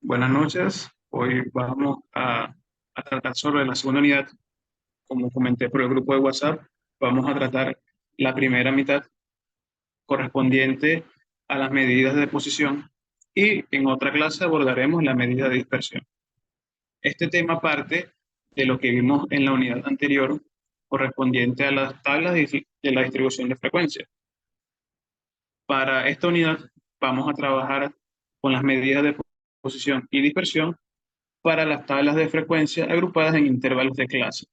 Buenas noches. Hoy vamos a tratar sobre la segunda unidad. Como comenté por el grupo de WhatsApp, vamos a tratar la primera mitad correspondiente a las medidas de posición y en otra clase abordaremos la medida de dispersión. Este tema parte de lo que vimos en la unidad anterior correspondiente a las tablas de la distribución de frecuencia. Para esta unidad vamos a trabajar con las medidas de posición y dispersión para las tablas de frecuencia agrupadas en intervalos de clase,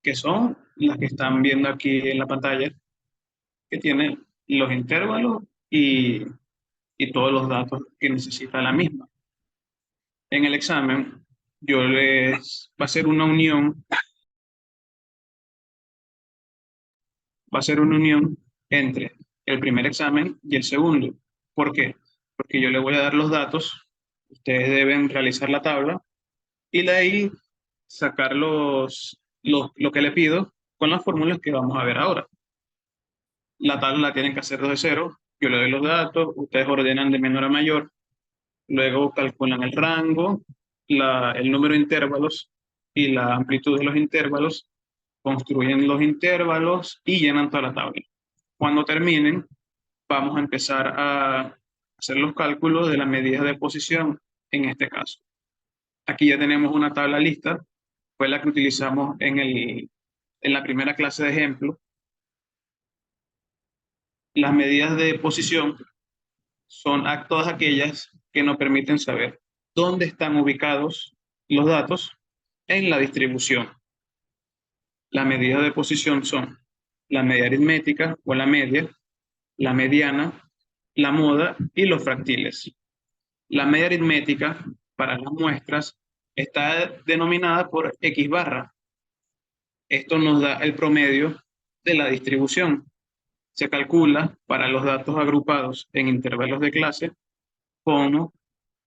que son las que están viendo aquí en la pantalla, que tienen los intervalos y todos los datos que necesita la misma. En el examen, va a ser una unión, va a ser una unión entre el primer examen y el segundo. ¿Por qué? Porque yo le voy a dar los datos, ustedes deben realizar la tabla y de ahí sacar lo que le pido con las fórmulas que vamos a ver ahora. La tabla la tienen que hacer desde cero. Yo le doy los datos, ustedes ordenan de menor a mayor, luego calculan el rango, el número de intervalos y la amplitud de los intervalos, construyen los intervalos y llenan toda la tabla. Cuando terminen, vamos a empezar a hacer los cálculos de las medidas de posición en este caso. Aquí ya tenemos una tabla lista, fue la que utilizamos en la primera clase de ejemplo. Las medidas de posición son todas aquellas que nos permiten saber dónde están ubicados los datos en la distribución. Las medidas de posición son la media aritmética o la media, la mediana, la moda y los fractiles. La media aritmética para las muestras está denominada por X barra. Esto nos da el promedio de la distribución. Se calcula para los datos agrupados en intervalos de clase como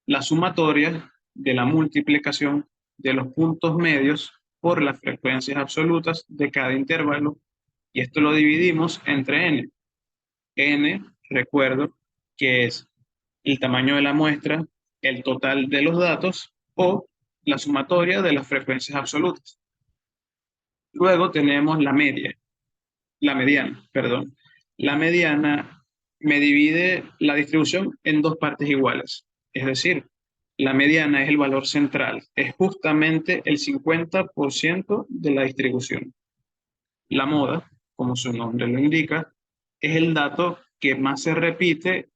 la sumatoria de la multiplicación de los puntos medios por las frecuencias absolutas de cada intervalo, y esto lo dividimos entre n. N, recuerdo, que es el tamaño de la muestra, el total de los datos o la sumatoria de las frecuencias absolutas. Luego tenemos la mediana, perdón. La mediana me divide la distribución en dos partes iguales. Es decir, la mediana es el valor central, es justamente el 50% de la distribución. La moda, como su nombre lo indica, es el dato que más se repite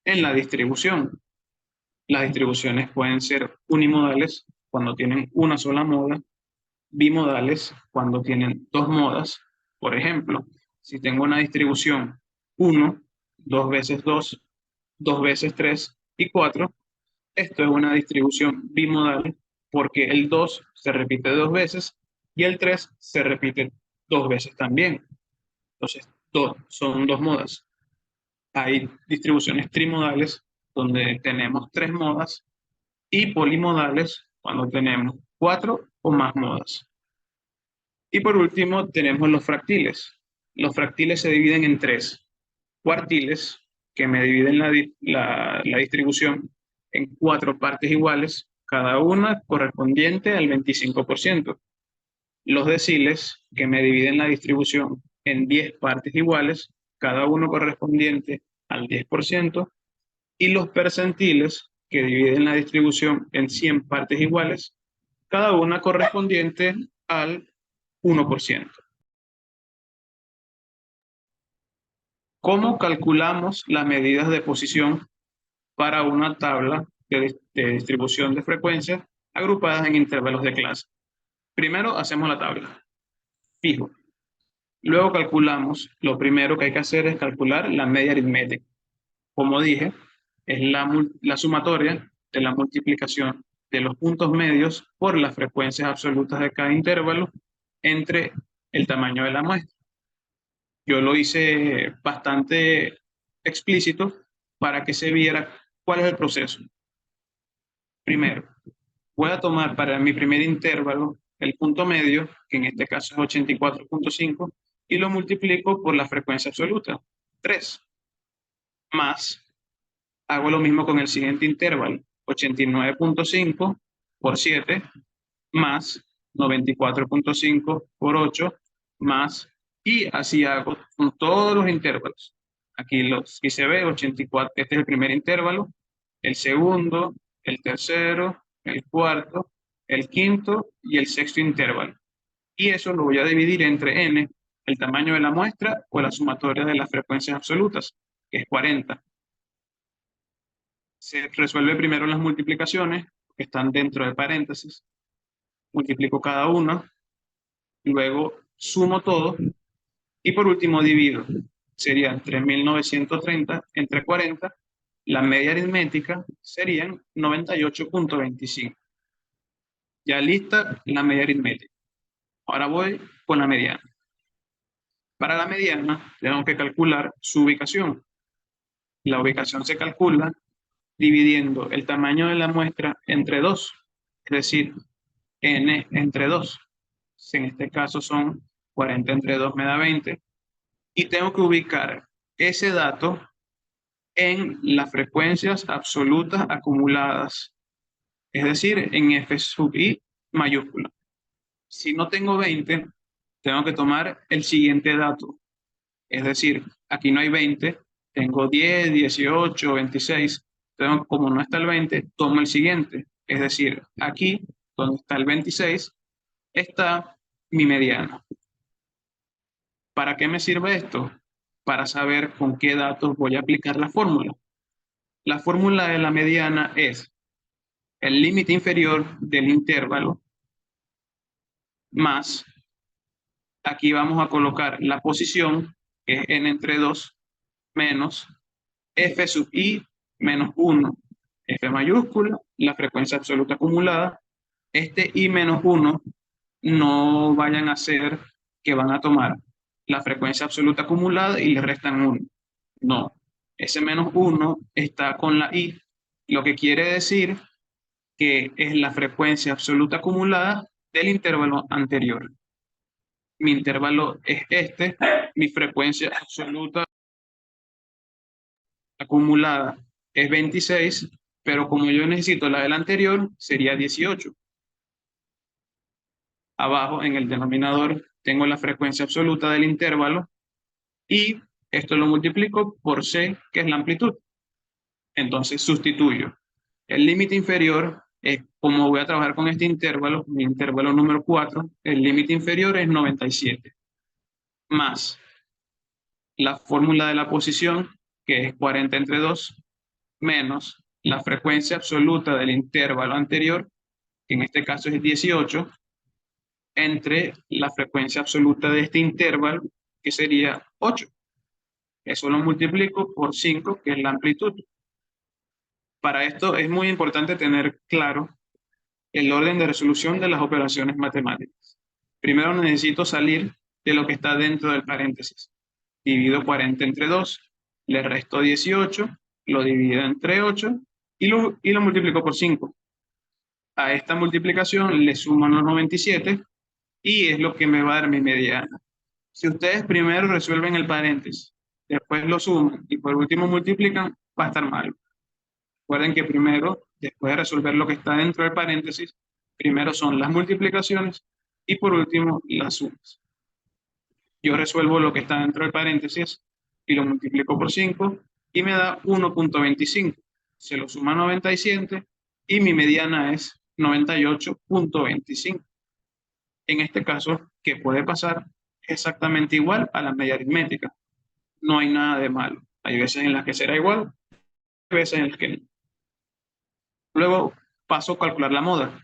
en la distribución. Las distribuciones pueden ser unimodales cuando tienen una sola moda, bimodales cuando tienen dos modas. Por ejemplo, si tengo una distribución 1, 2 veces 2, 2 veces 3 y 4, esto es una distribución bimodal porque el 2 se repite dos veces y el 3 se repite dos veces también. Entonces, son dos modas. Hay distribuciones trimodales donde tenemos tres modas y polimodales cuando tenemos cuatro o más modas. Y por último, tenemos los fractiles. Los fractiles se dividen en tres. Cuartiles, que me dividen la distribución en cuatro partes iguales, cada una correspondiente al 25%. Los deciles, que me dividen la distribución en 10 partes iguales, cada uno correspondiente al 10%. Y los percentiles, que dividen la distribución en 100 partes iguales, cada una correspondiente al 1%. ¿Cómo calculamos las medidas de posición para una tabla de distribución de frecuencias agrupadas en intervalos de clase? Primero hacemos la tabla, fijo. Luego calculamos, lo primero que hay que hacer es calcular la media aritmética. Como dije, es la sumatoria de la multiplicación de los puntos medios por las frecuencias absolutas de cada intervalo entre el tamaño de la muestra. Yo lo hice bastante explícito para que se viera cuál es el proceso. Primero, voy a tomar para mi primer intervalo el punto medio, que en este caso es 84.5, y lo multiplico por la frecuencia absoluta, 3, más, hago lo mismo con el siguiente intervalo, 89.5 por 7 más 94.5 por 8 más, y así hago con todos los intervalos. Aquí se ve 84, este es el primer intervalo, el segundo, el tercero, el cuarto, el quinto y el sexto intervalo. Y eso lo voy a dividir entre n, el tamaño de la muestra, o la sumatoria de las frecuencias absolutas, que es 40. Se resuelve primero las multiplicaciones, que están dentro de paréntesis. Multiplico cada una, luego sumo todo, y por último divido. Serían 3.930 entre 40. La media aritmética serían 98.25. Ya lista la media aritmética. Ahora voy con la mediana. Para la mediana tenemos que calcular su ubicación. La ubicación se calcula dividiendo el tamaño de la muestra entre 2, es decir, n entre 2. En este caso son 40 entre 2 me da 20. Y tengo que ubicar ese dato en las frecuencias absolutas acumuladas, es decir, en f sub i mayúscula. Si no tengo 20, tengo que tomar el siguiente dato. Es decir, aquí no hay 20, tengo 10, 18, 26. Entonces, como no está el 20, tomo el siguiente. Es decir, aquí, donde está el 26, está mi mediana. ¿Para qué me sirve esto? Para saber con qué datos voy a aplicar la fórmula. La fórmula de la mediana es el límite inferior del intervalo más, aquí vamos a colocar la posición, que es n entre 2, menos f sub i menos 1, f mayúscula, la frecuencia absoluta acumulada. Este i menos 1 no vayan a ser que van a tomar la frecuencia absoluta acumulada y le restan 1. No, ese menos 1 está con la i, lo que quiere decir que es la frecuencia absoluta acumulada del intervalo anterior. Mi intervalo es este, mi frecuencia absoluta acumulada es 26, pero como yo necesito la del anterior, sería 18. Abajo en el denominador tengo la frecuencia absoluta del intervalo y esto lo multiplico por c, que es la amplitud. Entonces sustituyo. El límite inferior es, como voy a trabajar con este intervalo, mi intervalo número 4, el límite inferior es 97, más la fórmula de la posición, que es 40 entre 2, menos la frecuencia absoluta del intervalo anterior, que en este caso es 18, entre la frecuencia absoluta de este intervalo, que sería 8. Eso lo multiplico por 5, que es la amplitud. Para esto es muy importante tener claro el orden de resolución de las operaciones matemáticas. Primero necesito salir de lo que está dentro del paréntesis. Divido 40 entre 2, le resto 18, lo divido entre 8 y lo multiplico por 5. A esta multiplicación le suman los 97 y es lo que me va a dar mi mediana. Si ustedes primero resuelven el paréntesis, después lo suman y por último multiplican, va a estar mal. Recuerden que primero, después de resolver lo que está dentro del paréntesis, primero son las multiplicaciones y por último las sumas. Yo resuelvo lo que está dentro del paréntesis y lo multiplico por 5 y me da 1.25. Se lo suma 97 y mi mediana es 98.25. En este caso, ¿qué puede pasar? Exactamente igual a la media aritmética. No hay nada de malo. Hay veces en las que será igual, hay veces en las que no. Luego paso a calcular la moda.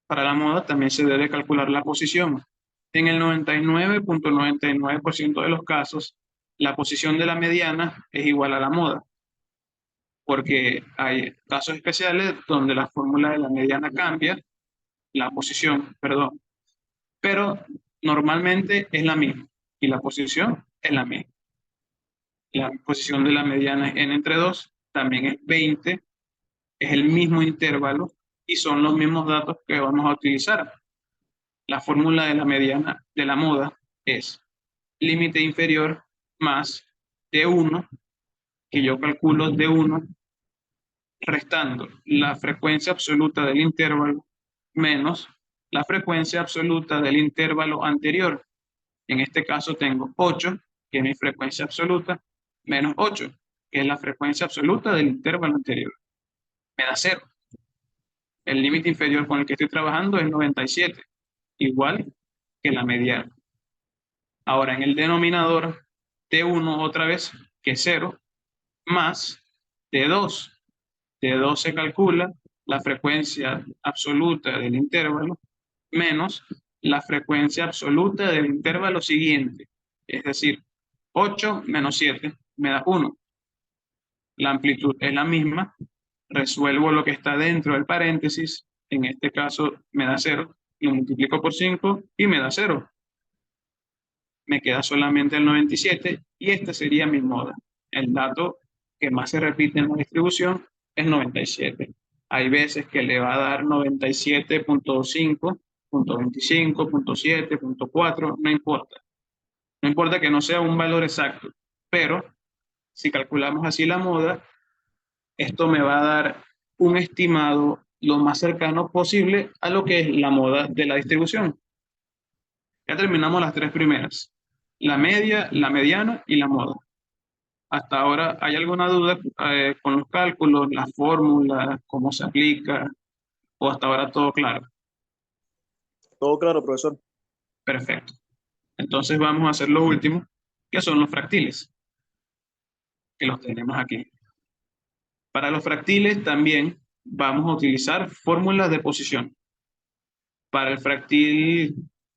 Para la moda también se debe calcular la posición. En el 99.99% de los casos, la posición de la mediana es igual a la moda, porque hay casos especiales donde la fórmula de la mediana cambia, la posición, perdón, pero normalmente es la misma y la posición es la misma. La posición de la mediana es n entre 2, también es 20, es el mismo intervalo y son los mismos datos que vamos a utilizar. La fórmula de la mediana de la moda es límite inferior más D1, que yo calculo D1 restando la frecuencia absoluta del intervalo menos la frecuencia absoluta del intervalo anterior. En este caso tengo 8, que es mi frecuencia absoluta, menos 8, que es la frecuencia absoluta del intervalo anterior. Me da 0. El límite inferior con el que estoy trabajando es 97, igual que la mediana. Ahora en el denominador, T1 otra vez, que es 0, más T2. T2 se calcula la frecuencia absoluta del intervalo menos la frecuencia absoluta del intervalo siguiente. Es decir, 8 menos 7 me da 1. La amplitud es la misma. Resuelvo lo que está dentro del paréntesis. En este caso me da 0. Lo multiplico por 5 y me da 0. Me queda solamente el 97 y este sería mi moda. El dato que más se repite en la distribución es 97. Hay veces que le va a dar 97.5, punto 25, punto 7, punto 4, no importa. No importa que no sea un valor exacto, pero si calculamos así la moda, esto me va a dar un estimado lo más cercano posible a lo que es la moda de la distribución. Ya terminamos las tres primeras, la media, la mediana y la moda. Hasta ahora, ¿hay alguna duda con los cálculos, las fórmulas, cómo se aplica? ¿O hasta ahora todo claro? Todo claro, profesor. Perfecto. Entonces vamos a hacer lo último, que son los fractiles, que los tenemos aquí. Para los fractiles también vamos a utilizar fórmulas de posición. Para el fractil,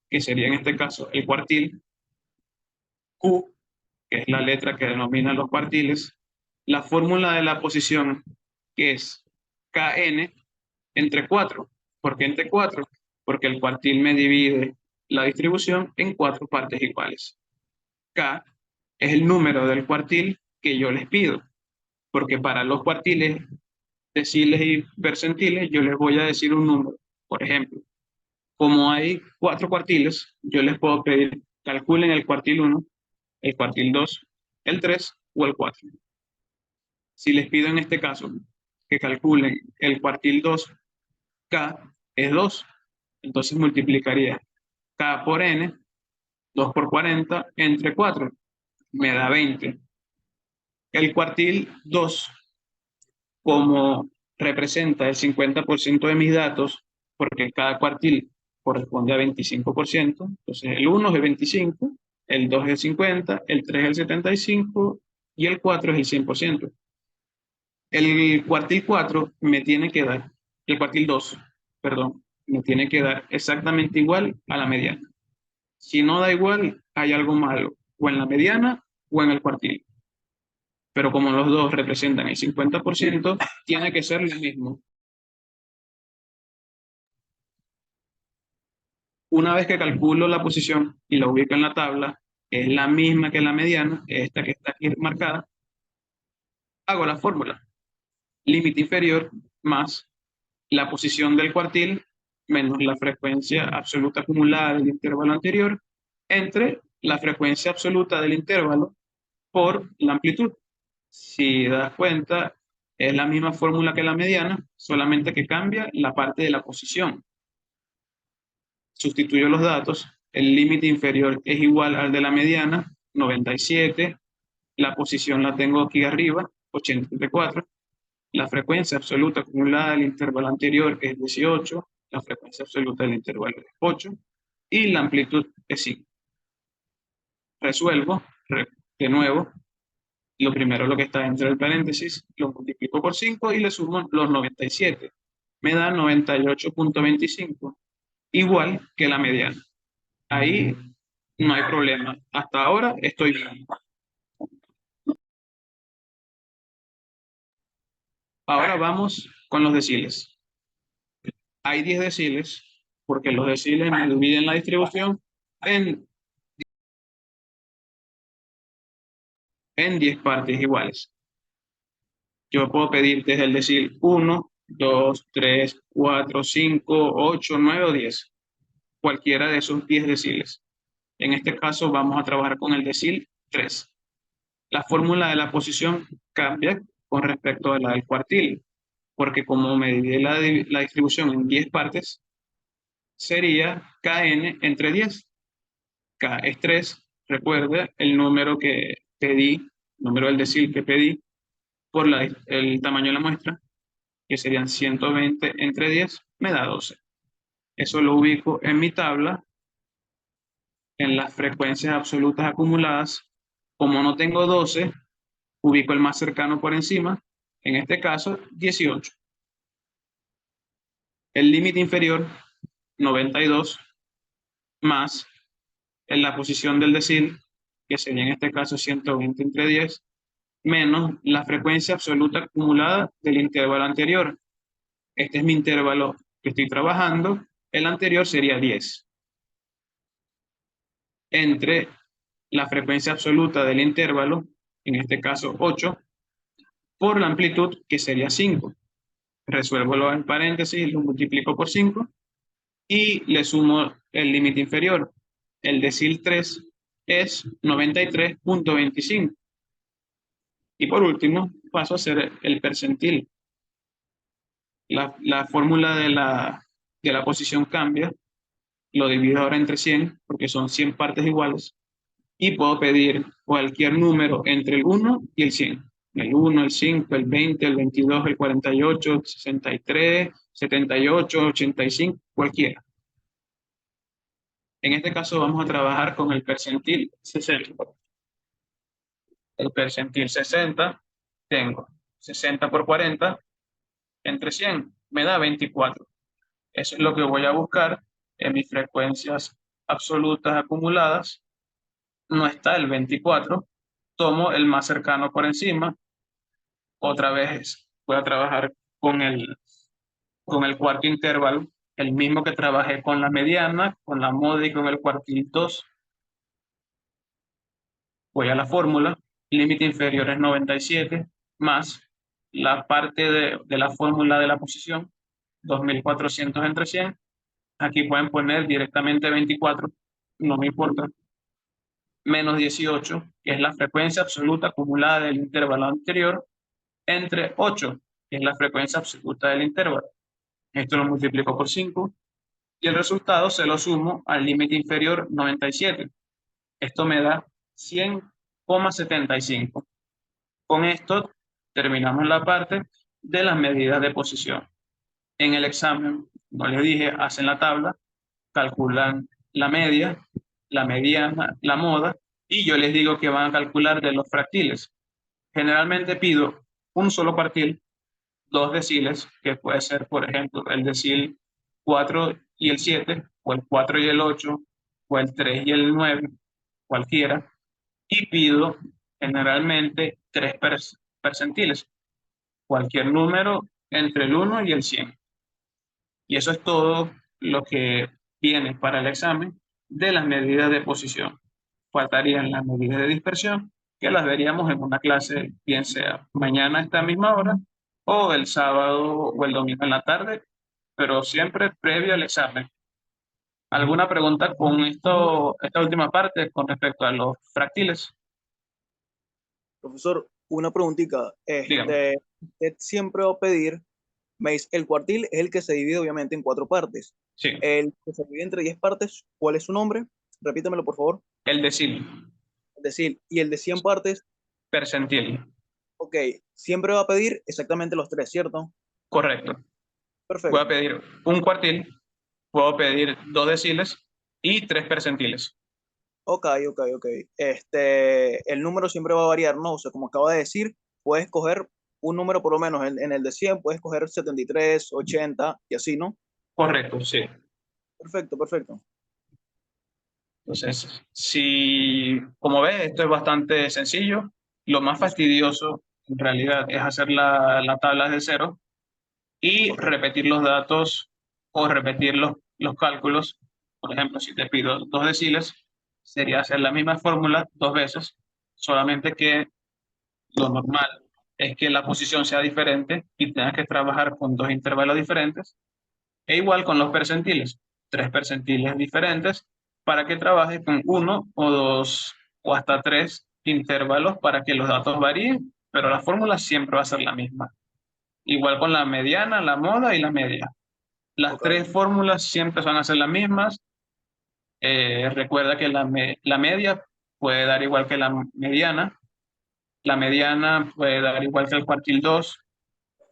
que sería en este caso el cuartil, Q, que es la letra que denomina los cuartiles, la fórmula de la posición, que es Kn entre 4. ¿Por qué entre 4? Porque el cuartil me divide la distribución en 4 partes iguales. K es el número del cuartil que yo les pido, porque para los cuartiles, deciles y percentiles, yo les voy a decir un número. Por ejemplo, como hay 4 cuartiles, yo les puedo pedir, calculen el cuartil 1, el cuartil 2, el 3 o el 4. Si les pido en este caso que calculen el cuartil 2, K es 2, entonces multiplicaría K por N, 2 por 40, entre 4, me da 20. El cuartil 2, como representa el 50% de mis datos, porque cada cuartil corresponde a 25%, entonces el 1 es el 25, el 2 es el 50, el 3 es el 75 y el 4 es el 100%. El cuartil 4 me tiene que dar, el cuartil 2, perdón, me tiene que dar exactamente igual a la mediana. Si no da igual, hay algo malo, o en la mediana o en el cuartil. Pero como los dos representan el 50%, tiene que ser lo mismo. Una vez que calculo la posición y la ubico en la tabla, que es la misma que la mediana, esta que está aquí marcada, hago la fórmula. Límite inferior más la posición del cuartil menos la frecuencia absoluta acumulada del intervalo anterior entre la frecuencia absoluta del intervalo por la amplitud. Si das cuenta, es la misma fórmula que la mediana, solamente que cambia la parte de la posición. Sustituyo los datos, el límite inferior es igual al de la mediana, 97, la posición la tengo aquí arriba, 84, la frecuencia absoluta acumulada del intervalo anterior es 18, la frecuencia absoluta del intervalo es 8 y la amplitud es 5. Resuelvo de nuevo, lo primero lo que está dentro del paréntesis, lo multiplico por 5 y le sumo los 97. Me da 98.25, igual que la mediana. Ahí no hay problema. Hasta ahora estoy bien. Ahora vamos con los deciles. Hay 10 deciles, porque los deciles me dividen la distribución en 10 partes iguales. Yo puedo pedir desde el decil 1, 2, 3, 4, 5, 8, 9 o 10. Cualquiera de esos 10 deciles. En este caso vamos a trabajar con el decil 3. La fórmula de la posición cambia con respecto a la del cuartil. porque como me dividí la distribución en 10 partes, sería Kn entre 10. K es 3, recuerda el número que pedí, número del decil que pedí por el tamaño de la muestra, que serían 120 entre 10, me da 12. Eso lo ubico en mi tabla, en las frecuencias absolutas acumuladas. Como no tengo 12, ubico el más cercano por encima, en este caso 18. El límite inferior, 92, más en la posición del decil, que sería en este caso 120 entre 10, menos la frecuencia absoluta acumulada del intervalo anterior. Este es mi intervalo que estoy trabajando, el anterior sería 10. Entre la frecuencia absoluta del intervalo, en este caso 8, por la amplitud, que sería 5. Resuelvo en paréntesis, lo multiplico por 5 y le sumo el límite inferior. El decil 3 es 93.25. Y por último, paso a hacer el percentil. La fórmula de la posición cambia, lo divido ahora entre 100, porque son 100 partes iguales, y puedo pedir cualquier número entre el 1 y el 100. El 1, el 5, el 20, el 22, el 48, 63, 78, 85, cualquiera. En este caso vamos a trabajar con el percentil 60. El percentil 60, tengo 60 por 40 entre 100, me da 24. Eso es lo que voy a buscar en mis frecuencias absolutas acumuladas. No está el 24, tomo el más cercano por encima. Otra vez voy a trabajar con el cuarto intervalo, el mismo que trabajé con la mediana, con la moda y con el cuartil 2. Voy a la fórmula, límite inferior es 97, más la parte de la fórmula de la posición, 2400 entre 100. Aquí pueden poner directamente 24, no me importa, menos 18, que es la frecuencia absoluta acumulada del intervalo anterior, entre 8, que es la frecuencia absoluta del intervalo. Esto lo multiplico por 5 y el resultado se lo sumo al límite inferior 97. Esto me da 100,75. Con esto terminamos la parte de las medidas de posición. En el examen, como les dije, hacen la tabla, calculan la media, la mediana, la moda, y yo les digo que van a calcular de los fractiles. Generalmente pido un solo cuartil, dos deciles, que puede ser, por ejemplo, el decil 4 y el 7, o el 4 y el 8, o el 3 y el 9, cualquiera, y pido generalmente tres percentiles, cualquier número entre el 1 y el 100. Y eso es todo lo que viene para el examen de las medidas de posición. Faltarían las medidas de dispersión, que las veríamos en una clase, bien sea mañana a esta misma hora, o el sábado o el domingo en la tarde, pero siempre previo al examen. ¿Alguna pregunta con esta última parte con respecto a los fractiles? Profesor, una preguntita. Dígame. Usted siempre va a pedir, me dice, el cuartil es el que se divide obviamente en 4 partes. Sí, El que se divide entre 10 partes, ¿cuál es su nombre? Repítamelo, por favor. el decil, Es decir, y el de 100 partes, percentil, ok, siempre va a pedir exactamente los tres, ¿cierto? correcto. Voy a Perfecto. pedir un cuartil, puedo pedir dos deciles y tres percentiles. Ok, ok, ok. El número siempre va a variar, ¿no? O sea, como acaba de decir, puedes escoger un número por lo menos en el de 100, puedes escoger 73, 80 y así, ¿no? Correcto, sí. Perfecto, perfecto. Entonces, si, como ves, esto es bastante sencillo. Lo más fastidioso, en realidad, es hacer la tabla de cero y repetir los datos o repetir los cálculos. Por ejemplo, si te pido dos deciles, sería hacer la misma fórmula dos veces, solamente que lo normal es que la posición sea diferente y tengas que trabajar con dos intervalos diferentes. E igual con los percentiles, tres percentiles diferentes para que trabajes con uno o dos o hasta tres intervalos para que los datos varíen, pero la fórmula siempre va a ser la misma. Igual con la mediana, la moda y la media. Las Ok. tres fórmulas siempre van a ser las mismas. Recuerda que la media puede dar igual que la mediana puede dar igual que el cuartil 2,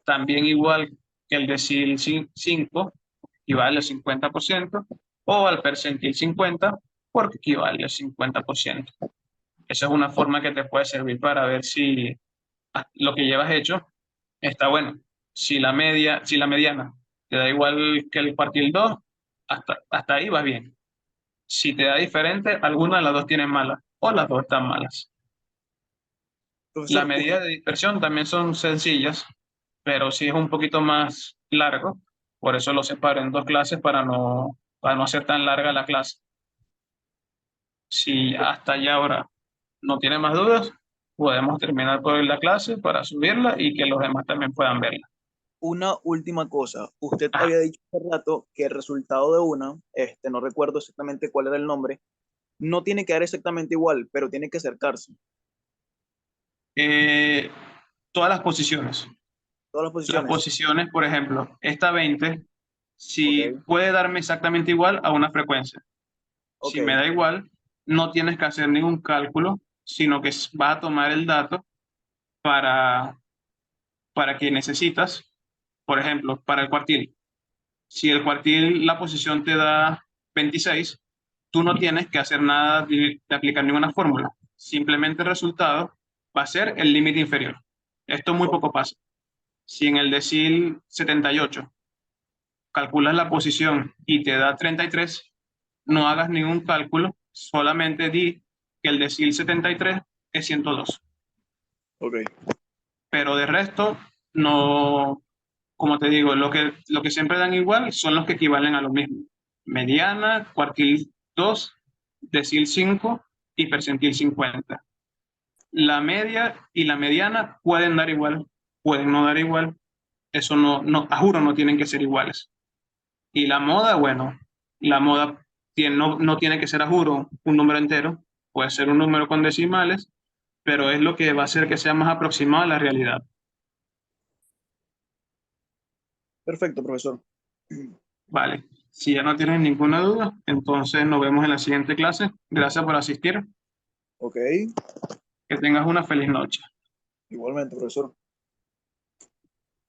también igual que el decil 5, equivale al 50%, o al percentil 50, porque equivale al 50%. Esa es una forma que te puede servir para ver si lo que llevas hecho está bueno. Si la mediana te da igual que el cuartil 2, hasta ahí vas bien. Si te da diferente, alguna de las dos tienen malas o las dos están malas. La Profesor, medida de dispersión también son sencillas, pero sí es un poquito más largo. Por eso lo separo en dos clases para no hacer tan larga la clase. Si hasta allá ahora no tiene más dudas, podemos terminar por la clase para subirla y que los demás también puedan verla. una última cosa. Usted Ah, había dicho hace rato que el resultado de una, no recuerdo exactamente cuál era el nombre, no tiene que dar exactamente igual, pero tiene que acercarse. eh, todas las posiciones. Todas las Las posiciones. posiciones, por ejemplo, esta 20, Ok, si puede darme exactamente igual a una frecuencia. ok, Si me da igual, no tienes que hacer ningún cálculo, sino que vas a tomar el dato para, para que necesitas, por ejemplo, para el cuartil. Si el cuartil, la posición te da 26, tú no tienes que hacer nada de aplicar ninguna fórmula. Simplemente el resultado va a ser el límite inferior. Esto muy ok. poco pasa. Si en el decil 78 calculas la posición y te da 33, no hagas ningún cálculo, solamente di que el decil 73 es 102. Ok. Pero de resto, no, como te digo, lo que siempre dan igual son los que equivalen a lo mismo. Mediana, cuartil 2, decil 5 y percentil 50. La media y la mediana pueden dar igual, pueden no dar igual. Eso a juro no tienen que ser iguales. Y la moda, bueno, la moda no tiene que ser a juro un número entero, puede ser un número con decimales, pero es lo que va a hacer que sea más aproximado a la realidad. Perfecto, profesor. Vale, si ya no tienes ninguna duda, entonces nos vemos en la siguiente clase. Gracias por asistir. Ok, Que tengas una feliz noche. igualmente, profesor.